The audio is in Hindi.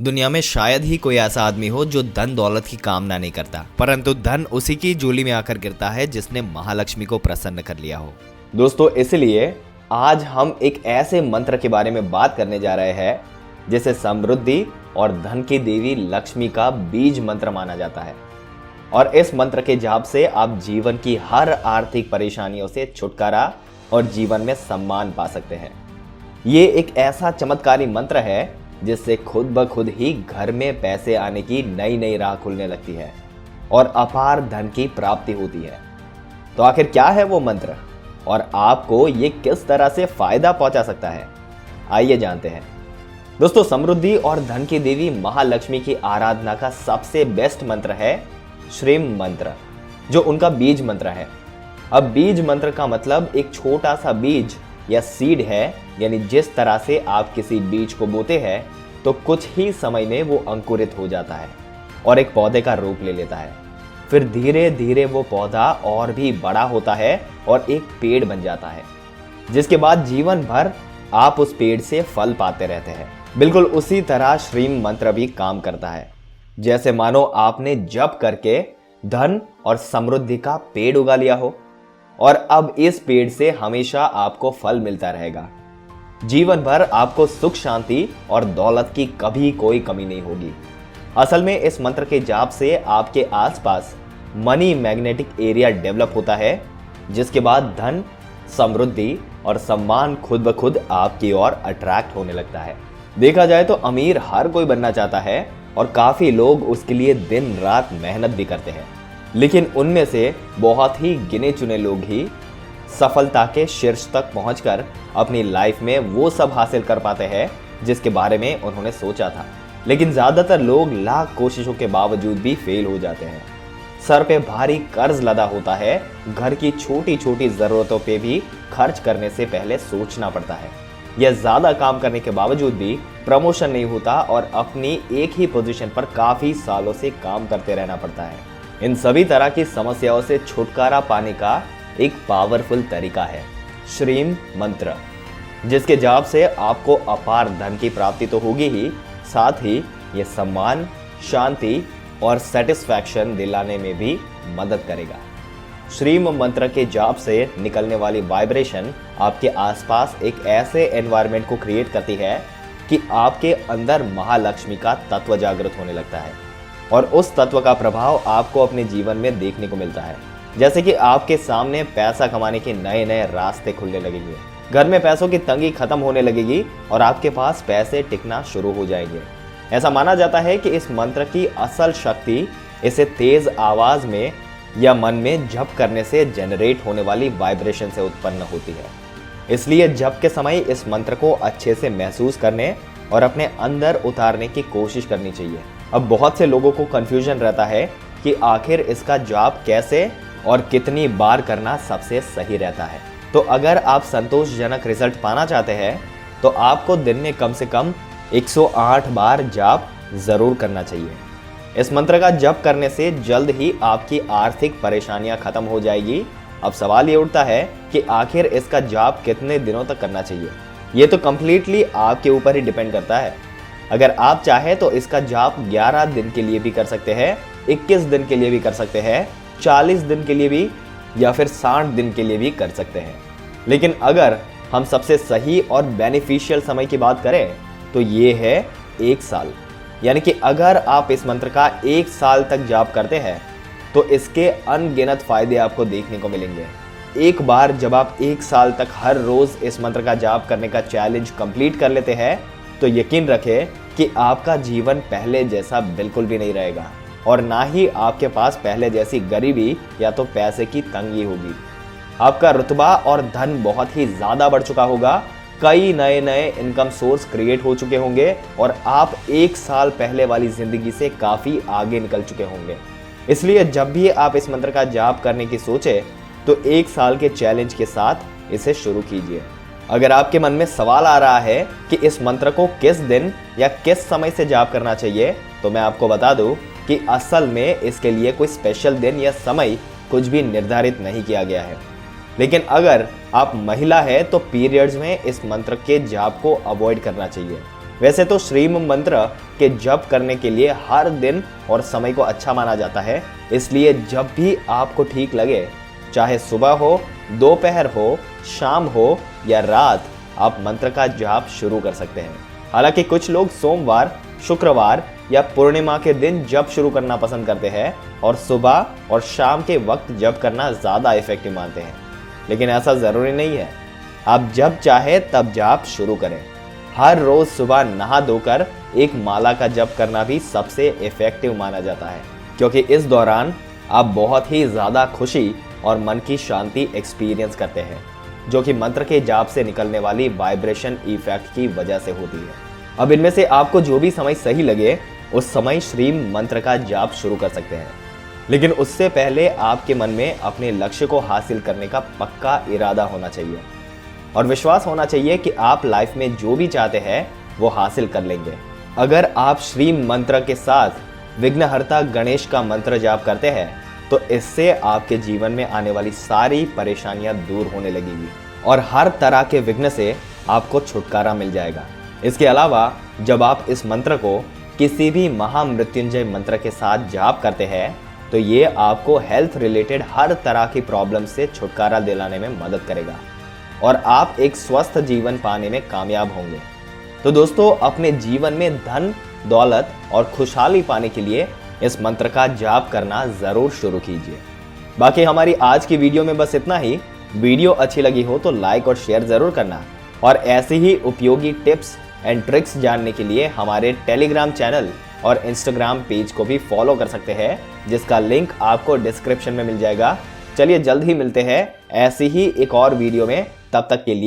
दुनिया में शायद ही कोई ऐसा आदमी हो जो धन दौलत की कामना नहीं करता, परंतु धन उसी की झोली में आकर गिरता है जिसने महालक्ष्मी को प्रसन्न कर लिया हो। दोस्तों, इसलिए आज हम एक ऐसे मंत्र के बारे में बात करने जा रहे हैं जिसे समृद्धि और धन की देवी लक्ष्मी का बीज मंत्र माना जाता है। और इस मंत्र के जाप से आप जीवन की हर आर्थिक परेशानियों से छुटकारा और जीवन में सम्मान पा सकते हैं। ये एक ऐसा चमत्कारी मंत्र है जिससे खुद ब खुद ही घर में पैसे आने की नई नई राह खुलने लगती है और अपार धन की प्राप्ति होती है। तो आखिर क्या है वो मंत्र और आपको ये किस तरह से फायदा पहुंचा सकता है, आइए जानते हैं। दोस्तों, समृद्धि और धन की देवी महालक्ष्मी की आराधना का सबसे बेस्ट मंत्र है श्रीम मंत्र, जो उनका बीज मंत्र है। अब बीज मंत्र का मतलब एक छोटा सा बीज या सीड है, यानी जिस तरह से आप किसी बीज को बोते हैं तो कुछ ही समय में वो अंकुरित हो जाता है और एक पौधे का रूप ले लेता है। फिर धीरे धीरे वो पौधा और भी बड़ा होता है और एक पेड़ बन जाता है, जिसके बाद जीवन भर आप उस पेड़ से फल पाते रहते हैं। बिल्कुल उसी तरह श्रीम मंत्र भी काम करता है, जैसे मानो आपने जप करके धन और समृद्धि का पेड़ उगा लिया हो और अब इस पेड़ से हमेशा आपको फल मिलता रहेगा। जीवन भर आपको सुख शांति और दौलत की कभी कोई कमी नहीं होगी। असल में इस मंत्र के जाप से आपके आसपास मनी मैग्नेटिक एरिया डेवलप होता है, जिसके बाद धन, समृद्धि और सम्मान खुद ब खुद आपकी ओर अट्रैक्ट होने लगता है। देखा जाए तो अमीर हर कोई बनना चाहता है और काफी लोग उसके लिए दिन रात मेहनत भी करते हैं, लेकिन उनमें से बहुत ही गिने चुने लोग ही सफलता के शीर्ष तक पहुंचकर अपनी लाइफ में वो सब हासिल कर पाते हैं जिसके बारे में उन्होंने सोचा था। लेकिन ज्यादातर लोग लाख कोशिशों के बावजूद भी फेल हो जाते हैं। सर पे भारी कर्ज लदा होता है, घर की छोटी छोटी जरूरतों पे भी खर्च करने से पहले सोचना पड़ता है। यह ज्यादा काम करने के बावजूद भी प्रमोशन नहीं होता और अपनी एक ही पोजीशन पर काफी सालों से काम करते रहना पड़ता है। इन सभी तरह की समस्याओं से छुटकारा पाने का एक पावरफुल तरीका है श्रीम मंत्र, जिसके जाप से आपको अपार धन की प्राप्ति तो होगी ही, साथ ही ये सम्मान, शांति और सेटिस्फैक्शन दिलाने में भी मदद करेगा। श्रीम मंत्र के जाप से निकलने वाली वाइब्रेशन आपके आसपास एक ऐसे एनवायरनमेंट को क्रिएट करती है कि आपके अंदर महालक्ष्मी का तत्व जागृत होने लगता है और उस तत्व का प्रभाव आपको अपने जीवन में देखने को मिलता है। जैसे कि आपके सामने पैसा कमाने के नए नए रास्ते खुलने लगेंगे, घर में पैसों की तंगी खत्म होने लगेगी और आपके पास पैसे टिकना शुरू हो जाएंगे। ऐसा माना जाता है कि इस मंत्र की असल शक्ति इसे तेज आवाज में या मन में जप करने से जनरेट होने वाली वाइब्रेशन से उत्पन्न होती है। इसलिए जप के समय इस मंत्र को अच्छे से महसूस करने और अपने अंदर उतारने की कोशिश करनी चाहिए। अब बहुत से लोगों को कंफ्यूजन रहता है कि आखिर इसका जाप कैसे और कितनी बार करना सबसे सही रहता है। तो अगर आप संतोषजनक रिजल्ट पाना चाहते हैं तो आपको दिन में कम से कम 108 बार जाप जरूर करना चाहिए। इस मंत्र का जप करने से जल्द ही आपकी आर्थिक परेशानियां खत्म हो जाएगी। अब सवाल ये उठता है कि आखिर इसका जाप कितने दिनों तक करना चाहिए। ये तो कंप्लीटली आपके ऊपर ही डिपेंड करता है। अगर आप चाहे तो इसका जाप 11 दिन के लिए भी कर सकते हैं, 21 दिन के लिए भी कर सकते हैं, 40 दिन के लिए भी, या फिर 60 दिन के लिए भी कर सकते हैं। लेकिन अगर हम सबसे सही और बेनिफिशियल समय की बात करें तो ये है 1 साल। यानी कि अगर आप इस मंत्र का 1 साल तक जाप करते हैं तो इसके अनगिनत फायदे आपको देखने को मिलेंगे। एक बार जब आप 1 साल तक हर रोज इस मंत्र का जाप करने का चैलेंज कंप्लीट कर लेते हैं तो यकीन रखें कि आपका जीवन पहले जैसा बिल्कुल भी नहीं रहेगा और ना ही आपके पास पहले जैसी गरीबी या तो पैसे की तंगी होगी। आपका रुतबा और धन बहुत ही ज्यादा बढ़ चुका होगा, कई नए नए इनकम सोर्स क्रिएट हो चुके होंगे और आप 1 साल पहले वाली जिंदगी से काफी आगे निकल चुके होंगे। इसलिए जब भी आप इस मंत्र का जाप करने की सोचे तो 1 साल के चैलेंज के साथ इसे शुरू कीजिए। अगर आपके मन में सवाल आ रहा है कि इस मंत्र को किस दिन या किस समय से जाप करना चाहिए, तो मैं आपको बता दूं कि असल में इसके लिए कोई स्पेशल दिन या समय कुछ भी निर्धारित नहीं किया गया है। लेकिन अगर आप महिला है तो पीरियड्स में इस मंत्र के जाप को अवॉइड करना चाहिए। वैसे तो श्रीम मंत्र के जप करने के लिए हर दिन और समय को अच्छा माना जाता है, इसलिए जब भी आपको ठीक लगे, चाहे सुबह हो, दोपहर हो, शाम हो या रात, आप मंत्र का जाप शुरू कर सकते हैं। हालांकि कुछ लोग सोमवार, शुक्रवार या पूर्णिमा के दिन जप शुरू करना पसंद करते हैं और सुबह और शाम के वक्त जप करना ज़्यादा इफेक्टिव मानते हैं, लेकिन ऐसा ज़रूरी नहीं है। आप जब चाहे तब जाप शुरू करें। हर रोज़ सुबह नहा धोकर एक माला का जप करना भी सबसे इफेक्टिव माना जाता है, क्योंकि इस दौरान आप बहुत ही ज़्यादा खुशी और मन की शांति एक्सपीरियंस करते हैं, जो कि मंत्र के जाप से निकलने वाली वाइब्रेशन इफेक्ट की वजह से होती है। अब इनमें से आपको जो भी समय सही लगे, उस समय श्रीम मंत्र का जाप शुरू कर सकते हैं, लेकिन उससे पहले आपके मन में अपने लक्ष्य को हासिल करने का पक्का इरादा होना चाहिए और विश्वास होना चाहिए कि आप लाइफ में जो भी चाहते हैं वो हासिल कर लेंगे। अगर आप श्रीम मंत्र के साथ विघ्नहर्ता गणेश का मंत्र जाप करते हैं तो इससे आपके जीवन में आने वाली सारी परेशानियां दूर होने लगेगी और हर तरह के विघ्न से आपको छुटकारा मिल जाएगा। इसके अलावा जब आप इस मंत्र को किसी भी महामृत्युंजय मंत्र के साथ जाप करते हैं तो ये आपको हेल्थ रिलेटेड हर तरह की प्रॉब्लम से छुटकारा दिलाने में मदद करेगा और आप एक स्वस्थ जीवन पाने में कामयाब होंगे। तो दोस्तों, अपने जीवन में धन, दौलत और खुशहाली पाने के लिए इस मंत्र का जाप करना जरूर शुरू कीजिए। बाकी हमारी आज की वीडियो में बस इतना ही। वीडियो अच्छी लगी हो तो लाइक और शेयर जरूर करना और ऐसे ही उपयोगी टिप्स एंड ट्रिक्स जानने के लिए हमारे टेलीग्राम चैनल और इंस्टाग्राम पेज को भी फॉलो कर सकते हैं, जिसका लिंक आपको डिस्क्रिप्शन में मिल जाएगा। चलिए जल्द ही मिलते हैं ऐसी ही एक और वीडियो में, तब तक के लिए